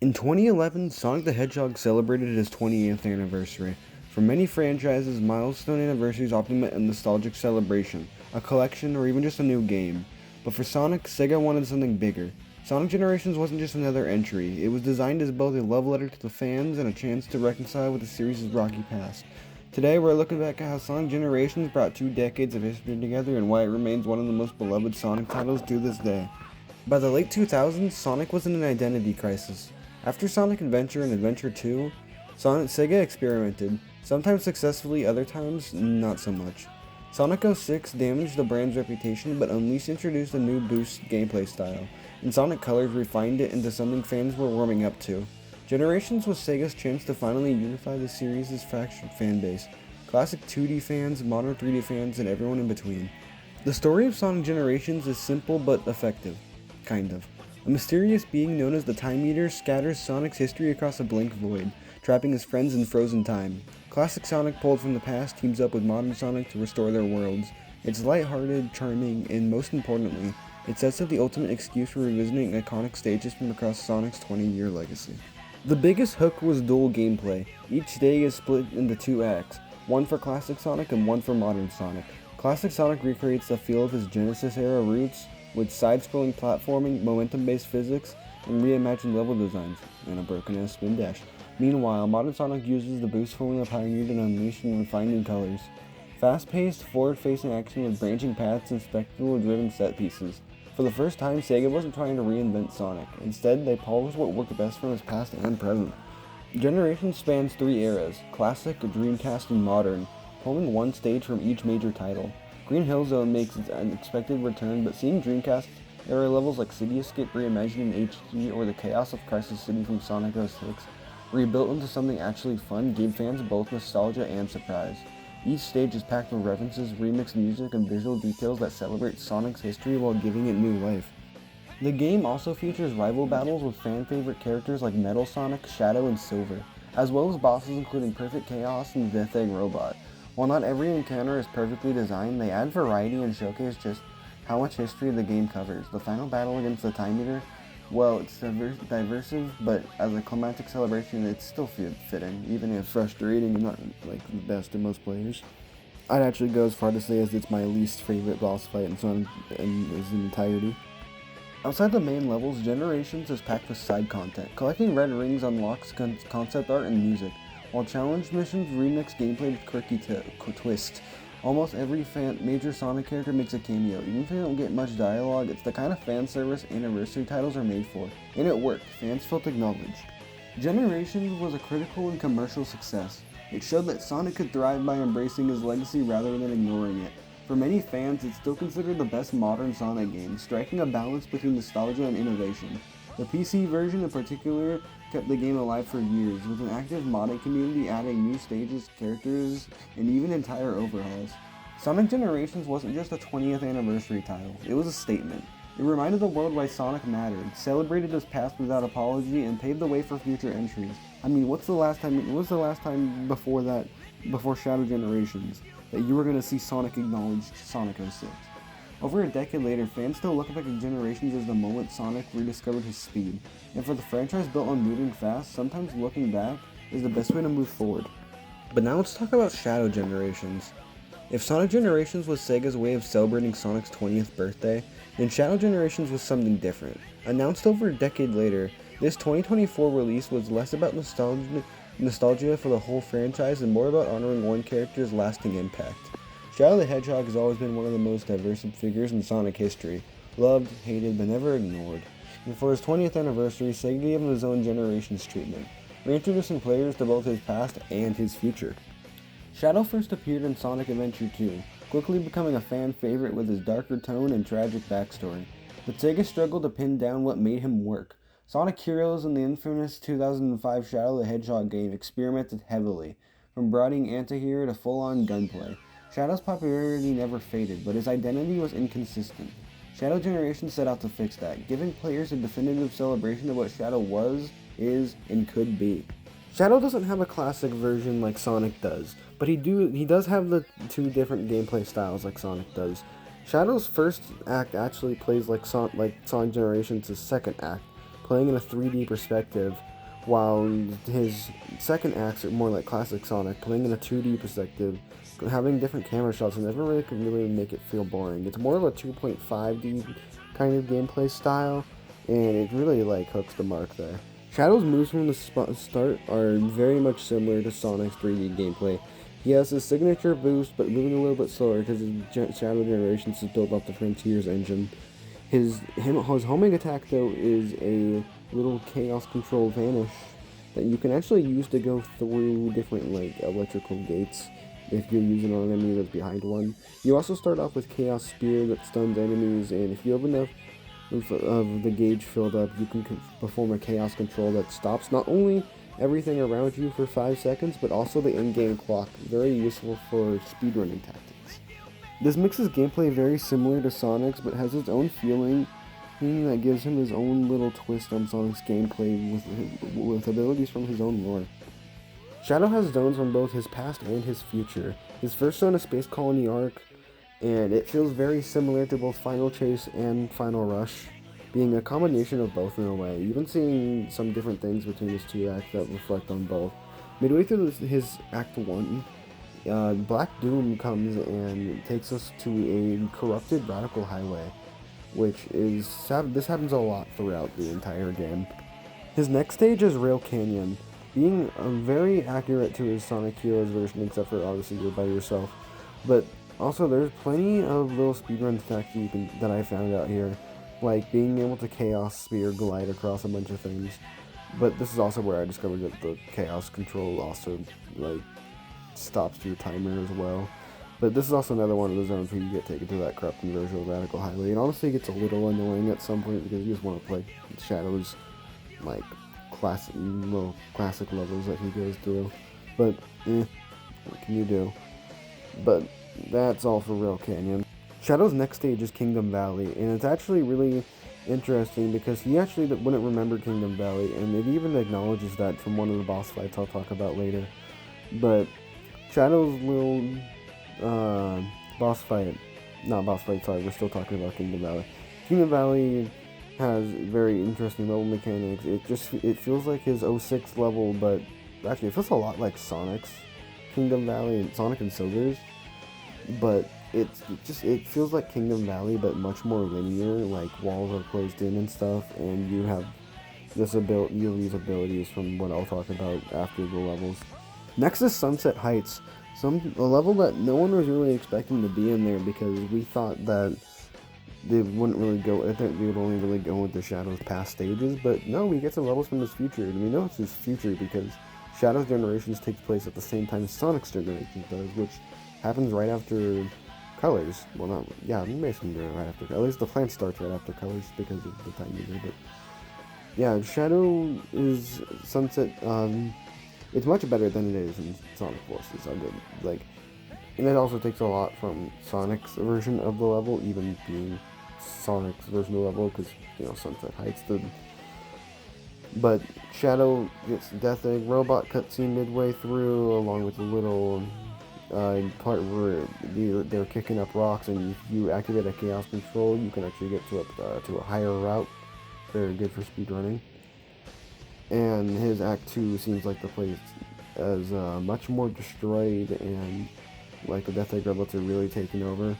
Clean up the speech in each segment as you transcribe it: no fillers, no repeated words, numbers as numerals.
In 2011, Sonic the Hedgehog celebrated his 20th anniversary. For many franchises, milestone anniversaries often meant a nostalgic celebration, a collection, or even just a new game. But for Sonic, Sega wanted something bigger. Sonic Generations wasn't just another entry, it was designed as both a love letter to the fans and a chance to reconcile with the series' rocky past. Today, we're looking back at how Sonic Generations brought 2 decades of history together and why it remains one of the most beloved Sonic titles to this day. By the late 2000s, Sonic was in an identity crisis. After Sonic Adventure and Adventure 2, Sega experimented, sometimes successfully, other times not so much. Sonic 06 damaged the brand's reputation, but Unleashed introduced a new boost gameplay style, and Sonic Colors refined it into something fans were warming up to. Generations was Sega's chance to finally unify the series' fractured fanbase, classic 2D fans, modern 3D fans, and everyone in between. The story of Sonic Generations is simple but effective. Kind of. A mysterious being known as the Time Eater scatters Sonic's history across a blank void, trapping his friends in frozen time. Classic Sonic pulled from the past teams up with modern Sonic to restore their worlds. It's lighthearted, charming, and most importantly, it sets up the ultimate excuse for revisiting iconic stages from across Sonic's 20-year legacy. The biggest hook was dual gameplay. Each stage is split into 2 acts, one for Classic Sonic and one for modern Sonic. Classic Sonic recreates the feel of his Genesis-era roots, with side-scrolling platforming, momentum-based physics, and reimagined level designs, and a broken-ass spin dash. Meanwhile, modern Sonic uses the boost formula pioneered in Unleashed and refined new colors. Fast-paced, forward-facing action with branching paths and spectacle-driven set-pieces. For the first time, Sega wasn't trying to reinvent Sonic. Instead, they polished what worked best from his past and present. Generation spans 3 eras, Classic, Dreamcast, and Modern, pulling one stage from each major title. Green Hill Zone makes its unexpected return, but seeing Dreamcast era levels like City Escape reimagined in HD or the chaos of Crisis City from Sonic 06 rebuilt into something actually fun gave fans both nostalgia and surprise. Each stage is packed with references, remixed music, and visual details that celebrate Sonic's history while giving it new life. The game also features rival battles with fan-favorite characters like Metal Sonic, Shadow, and Silver, as well as bosses including Perfect Chaos and Death Egg Robot. While not every encounter is perfectly designed, they add variety and showcase just how much history the game covers. The final battle against the Time Eater, well, it's diversive, but as a climactic celebration, it's still fitting, even if frustrating and not like the best to most players. I'd actually go as far to say as it's my least favorite boss fight in Sonic in its entirety. Outside the main levels, Generations is packed with side content. Collecting red rings unlocks concept art and music, while challenge missions remix gameplay with quirky twists. Almost every major Sonic character makes a cameo. Even if they don't get much dialogue, it's the kind of fan service anniversary titles are made for. And it worked. Fans felt acknowledged. Generations was a critical and commercial success. It showed that Sonic could thrive by embracing his legacy rather than ignoring it. For many fans, it's still considered the best modern Sonic game, striking a balance between nostalgia and innovation. The PC version in particular kept the game alive for years, with an active modding community adding new stages, characters, and even entire overhauls. Sonic Generations wasn't just a 20th anniversary title, it was a statement. It reminded the world why Sonic mattered, celebrated his past without apology, and paved the way for future entries. I mean, what's the last time before Shadow Generations, that you were going to see Sonic acknowledge Sonic 06? Over a decade later, fans still look back at Generations as the moment Sonic rediscovered his speed. And for the franchise built on moving fast, sometimes looking back is the best way to move forward. But now let's talk about Shadow Generations. If Sonic Generations was Sega's way of celebrating Sonic's 20th birthday, then Shadow Generations was something different. Announced over a decade later, this 2024 release was less about nostalgia for the whole franchise and more about honoring one character's lasting impact. Shadow the Hedgehog has always been one of the most diverse figures in Sonic history, loved, hated, but never ignored. And for his 20th anniversary, Sega gave him his own Generations treatment, reintroducing players to both his past and his future. Shadow first appeared in Sonic Adventure 2, quickly becoming a fan favorite with his darker tone and tragic backstory. But Sega struggled to pin down what made him work. Sonic Heroes and the infamous 2005 Shadow the Hedgehog game experimented heavily, from brooding anti-hero to full-on gunplay. Shadow's popularity never faded, but his identity was inconsistent. Shadow Generation set out to fix that, giving players a definitive celebration of what Shadow was, is, and could be. Shadow doesn't have a classic version like Sonic does, but he does have the 2 different gameplay styles like Sonic does. Shadow's first act actually plays like Sonic Generations' second act, playing in a 3D perspective, while his second acts are more like classic Sonic, playing in a 2D perspective, having different camera shots, and never really can really make it feel boring. It's more of a 2.5D kind of gameplay style, and it really like hooks the mark there. Shadow's moves from the start are very much similar to Sonic's 3D gameplay. He has his signature boost, but moving a little bit slower because his Shadow Generations is built off the Frontiers engine. His homing attack though is a little chaos control vanish that you can actually use to go through different like electrical gates if you're using an enemy that's behind one. You also start off with Chaos Spear that stuns enemies, and if you have enough of the gauge filled up, you can perform a chaos control that stops not only everything around you for 5 seconds, but also the in-game clock. Very useful for speedrunning tactics. This mixes gameplay very similar to Sonic's, but has its own feeling that gives him his own little twist on Sonic's gameplay with abilities from his own lore. Shadow has zones from both his past and his future. His first zone is Space Colony Arc, and it feels very similar to both Final Chase and Final Rush, being a combination of both in a way, even seeing some different things between his two acts that reflect on both. Midway through his Act 1, Black Doom comes and takes us to a corrupted radical highway, which is, this happens a lot throughout the entire game. His next stage is Rail Canyon, being very accurate to his Sonic Heroes version, except for obviously you're by yourself. But also there's plenty of little speedrun tactics that I found out here, like being able to Chaos Spear glide across a bunch of things. But this is also where I discovered that the Chaos Control also like stops your timer as well. But this is also another one of the zones where you get taken to that corrupt conversion of Radical Highway. And honestly, it gets a little annoying at some point because you just want to play Shadow's like classic levels that he goes through. But what can you do? But that's all for Rail Canyon. Shadow's next stage is Kingdom Valley, and it's actually really interesting because he actually wouldn't remember Kingdom Valley, and it even acknowledges that from one of the boss fights I'll talk about later. But Shadow's little sorry, we're still talking about Kingdom Valley. Kingdom Valley has very interesting level mechanics. It feels like his 06 level, but actually it feels a lot like Sonic's Kingdom Valley and Sonic and Silver's. But it feels like Kingdom Valley, but much more linear. Like walls are closed in and stuff, and you have these abilities from what I'll talk about after the levels. Next is Sunset Heights, a level that no one was really expecting to be in there because we thought that they wouldn't really go. I think they would only really go into Shadow's past stages, but no, we get some levels from his future, and we know it's his future because Shadow's Generations takes place at the same time Sonic's Generations does, which happens right after Colors. Well, not, yeah, basically right after, at least the plan starts right after Colors because of the time you did it. Yeah, Shadow is Sunset, it's much better than it is in Sonic Forces. And it also takes a lot from Sonic's version of the level, even being Sonic's version of the level, because, Sunset Heights did. But Shadow gets Death Egg Robot cutscene midway through, along with a little part where they're kicking up rocks, and if you activate a Chaos Control, you can actually get to a higher route. Very good for speedrunning. And his Act 2 seems like the place is much more destroyed, and like the Death Egg robots are really taking over.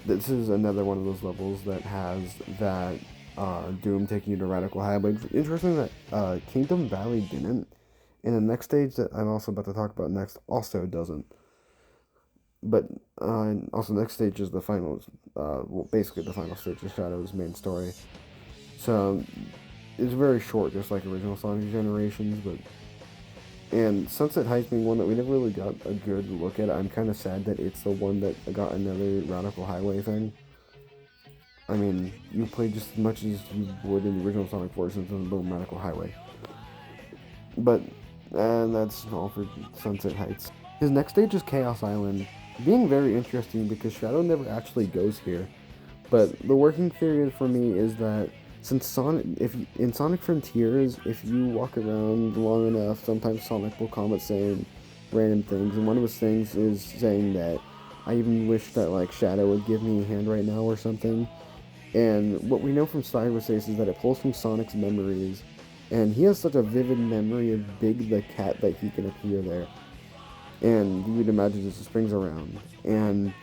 This is another one of those levels that has that Doom taking you to Radical High. But interesting that Kingdom Valley didn't, and the next stage that I'm also about to talk about next also doesn't. But also next stage is the final, basically the final stage of Shadow's main story. So it's very short, just like original Sonic Generations, and Sunset Heights being one that we never really got a good look at. I'm kind of sad that it's the one that got another Radical Highway thing. I mean, you play just as much as you would in the original Sonic Forces and boom, Radical Highway. But, and that's all for Sunset Heights. His next stage is Chaos Island, being very interesting because Shadow never actually goes here. But the working theory for me is that since in Sonic Frontiers, if you walk around long enough, sometimes Sonic will comment saying random things, and one of his things is saying that I even wish that like Shadow would give me a hand right now or something. And what we know from Cybersace is that it pulls from Sonic's memories, And he has such a vivid memory of Big the Cat that he can appear there. And you would imagine this springs around. And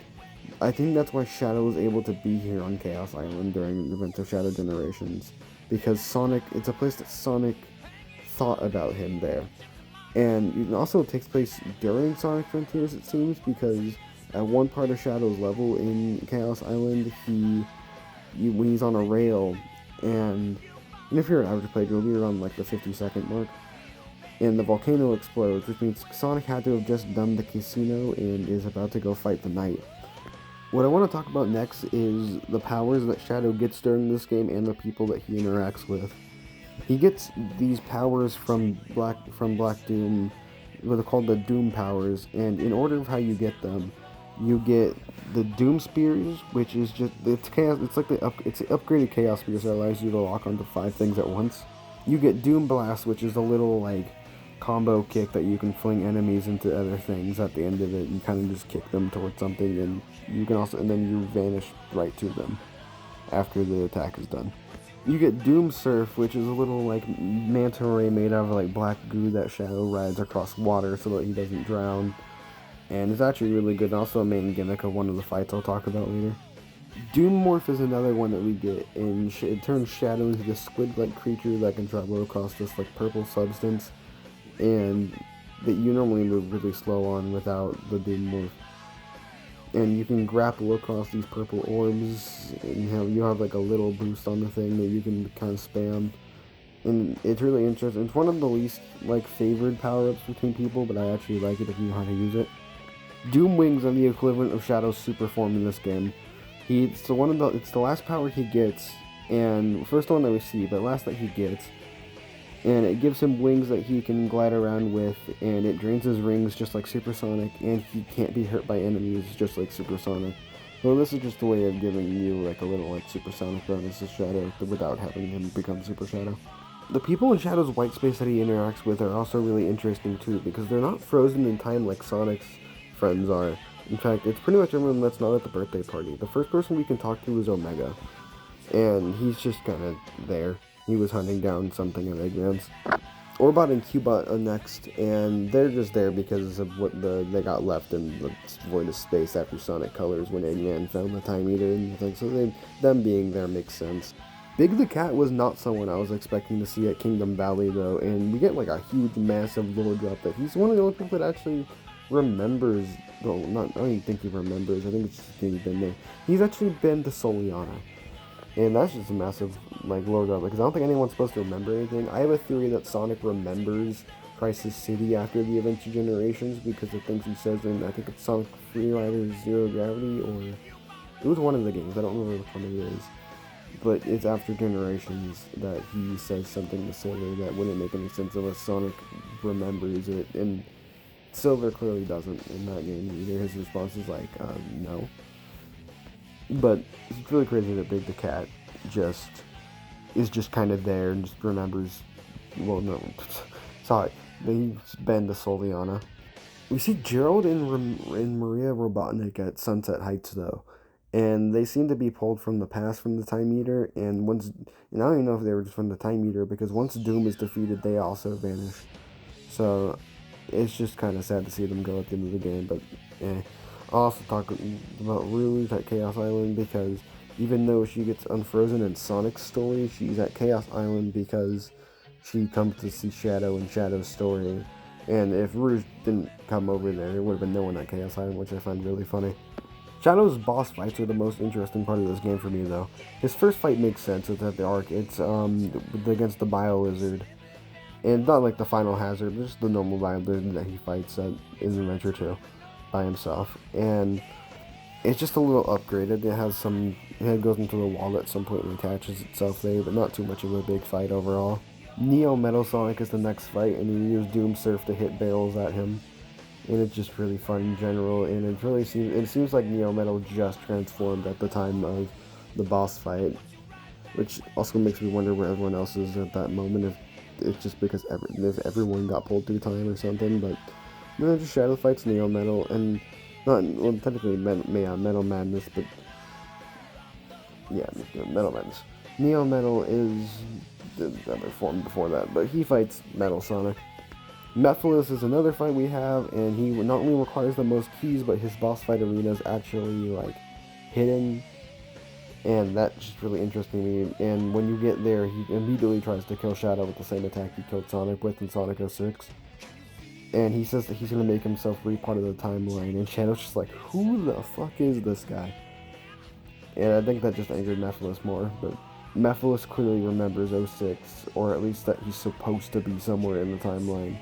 I think that's why Shadow was able to be here on Chaos Island during Events of Shadow Generations. Because Sonic, it's a place that Sonic thought about him there. And it also takes place during Sonic Frontiers, it seems, because at one part of Shadow's level in Chaos Island, when he's on a rail, and if you're an average player, you'll be around like the 50-second mark, and the volcano explodes, which means Sonic had to have just done the casino and is about to go fight the knight. What I want to talk about next is the powers that Shadow gets during this game and the people that he interacts with. He gets these powers from Black Doom, what are called the Doom powers, and in order of how you get them, you get the Doom Spears, which is just it's like the upgraded Chaos Spears that allows you to lock onto 5 things at once. You get Doom Blast, which is a little like combo kick that you can fling enemies into other things at the end of it. You kind of just kick them towards something, and you can also, and then you vanish right to them after the attack is done. You get Doom Surf, which is a little like manta ray made out of like black goo that Shadow rides across water so that he doesn't drown. And it's actually really good, and also a main gimmick of one of the fights I'll talk about later. Doom Morph is another one that we get, and it turns Shadow into this squid-like creature that can travel across this like purple substance, and that you normally move really slow on without the Doom Morph. And you can grapple across these purple orbs, and you have like a little boost on the thing that you can kind of spam. And it's really interesting. It's one of the least like favored power-ups between people, but I actually like it if you know how to use it. Doom Wings are the equivalent of Shadow's super form in this game. It's the last power he gets, and first one that we see, but last that he gets. And it gives him wings that he can glide around with, and it drains his rings just like Supersonic, and he can't be hurt by enemies just like Supersonic. So this is just a way of giving you like a little like Supersonic bonus to Shadow without having him become Super Shadow. The people in Shadow's white space that he interacts with are also really interesting too, because they're not frozen in time like Sonic's friends are. In fact, it's pretty much everyone that's not at the birthday party. The first person we can talk to is Omega, and he's just kind of there. He was hunting down something at Eggman's. Orbot and Cubot are next, and they're just there because of what they got left in the void of space after Sonic Colors when Eggman found the Time Eater and things. So them being there makes sense. Big the Cat was not someone I was expecting to see at Kingdom Valley though, and we get like a huge, massive lore drop that he's one of the only people that actually remembers. Well, I don't even think he remembers. I think it's just he's been there. He's actually been to Soliana. And that's just a massive, like, lore drop, because I don't think anyone's supposed to remember anything. I have a theory that Sonic remembers Crisis City after the Events of Generations, because of things he says in, I think it's Sonic Freerider Zero Gravity, or it was one of the games, I don't remember which one it is. But it's after Generations that he says something to Silver that wouldn't make any sense unless Sonic remembers it, and Silver clearly doesn't in that game either. His response is like, no. But it's really crazy that Big the Cat is just kind of there and just remembers, well, no, sorry, but he's been to Soliana. We see Gerald and Maria Robotnik at Sunset Heights, though, and they seem to be pulled from the past from the Time Eater, and I don't even know if they were just from the Time Eater, because once Doom is defeated, they also vanish. So, it's just kind of sad to see them go at the end of the game, but, I'll also talk about Rouge at Chaos Island, because even though she gets unfrozen in Sonic's story, she's at Chaos Island because she comes to see Shadow in Shadow's story. And if Rouge didn't come over there would have been no one at Chaos Island, which I find really funny. Shadow's boss fights are the most interesting part of this game for me, though. His first fight makes sense. It's at the Ark. It's against the Bio Lizard. And not like the final hazard, but just the normal Bio Lizard that he fights in Adventure 2. By himself, and it's just a little upgraded. It goes into the wall at some point and attaches itself there, but not too much of a big fight overall. Neo Metal Sonic is the next fight, and you use Doom Surf to hit barrels at him, and it's just really fun in general. And it seems like Neo Metal just transformed at the time of the boss fight, which also makes me wonder where everyone else is at that moment. If it's just because if everyone got pulled through time or something, but. No, just Shadow fights Neo Metal, and technically Metal Madness, but yeah, Metal Madness. Neo Metal is the other form before that, but he fights Metal Sonic. Mephiles is another fight we have, and he not only requires the most keys, but his boss fight arena is actually like hidden, and that's just really interesting to me. And when you get there, he immediately tries to kill Shadow with the same attack he killed Sonic with in Sonic 06. And he says that he's gonna make himself re-part of the timeline, and Shadow's just like, who the fuck is this guy? And I think that just angered Mephiles more, but Mephiles clearly remembers 06, or at least that he's supposed to be somewhere in the timeline.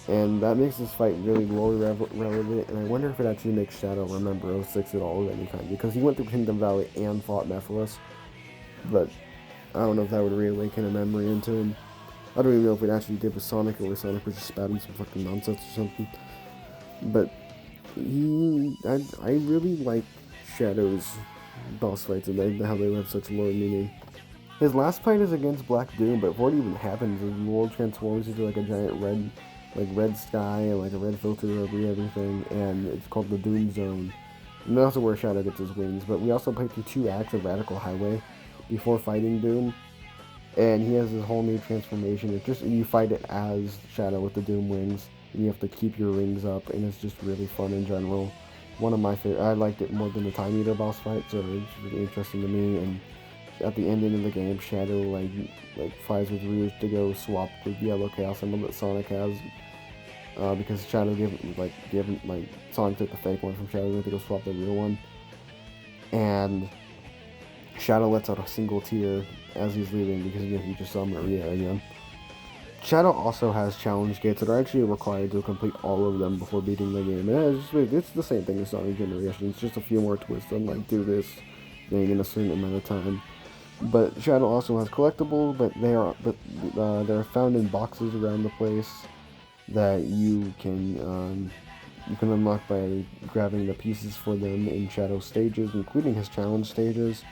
And that makes this fight really lore relevant, and I wonder if it actually makes Shadow remember 06 at all of any kind, because he went through Kingdom Valley and fought Mephiles, but I don't know if that would reawaken a memory into him. I don't even know if it actually did with Sonic, or Sonic was just spouting some fucking nonsense or something. But I really like Shadow's boss fights and how they have such lore meaning. His last fight is against Black Doom, but before it even happens, the world transforms into like a giant red sky and like a red filter over everything, and it's called the Doom Zone. And that's also where Shadow gets his wings. But we also play through 2 acts of Radical Highway before fighting Doom. And he has this whole new transformation. It's just, you fight it as Shadow with the Doom wings, and you have to keep your rings up, and it's just really fun in general. One of my favorite. I liked it more than the Time Eater boss fight, so it's really interesting to me. And at the ending of the game, Shadow like flies with Rouge to go swap the yellow Chaos Emerald that Sonic has, because Shadow gave Sonic took the fake one from Shadow, to go swap the real one, and Shadow lets out a single tear as he's leaving because he just saw Maria again. Shadow also has challenge gates that are actually required to complete all of them before beating the game. And it's the same thing as Sonic Generations, just a few more twists on like do this thing in a certain amount of time. But Shadow also has collectibles, but they're found in boxes around the place that you can unlock by grabbing the pieces for them in Shadow stages, including his challenge stages.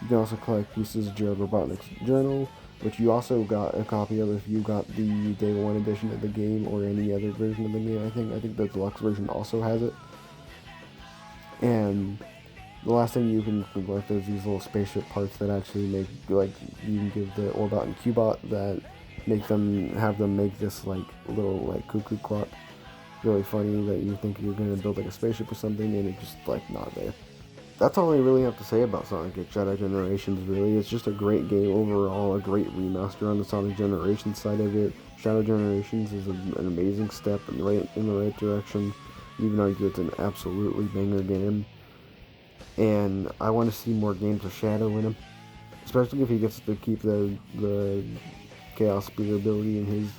You can also collect pieces of Jared Robotnik's journal, which you also got a copy of if you got the Day 1 edition of the game or any other version of the game. I think the deluxe version also has it. And the last thing you can collect is these little spaceship parts that actually make, like, you can give the Orbot and Cubot that have them make this like little like cuckoo clock. Really funny that you think you're gonna build like a spaceship or something, and it's just like not there. That's all I really have to say about Sonic Shadow Generations, really. It's just a great game overall, a great remaster on the Sonic Generations side of it. Shadow Generations is an amazing step in the right direction. You can argue it's an absolutely banger game. And I want to see more games with Shadow in him. Especially if he gets to keep the Chaos Speeder ability in his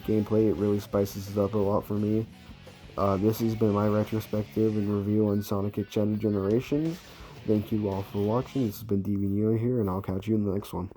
gameplay. It really spices it up a lot for me. This has been my retrospective and review on Sonic Shadow Generations. Thank you all for watching. This has been DV Neo here, and I'll catch you in the next one.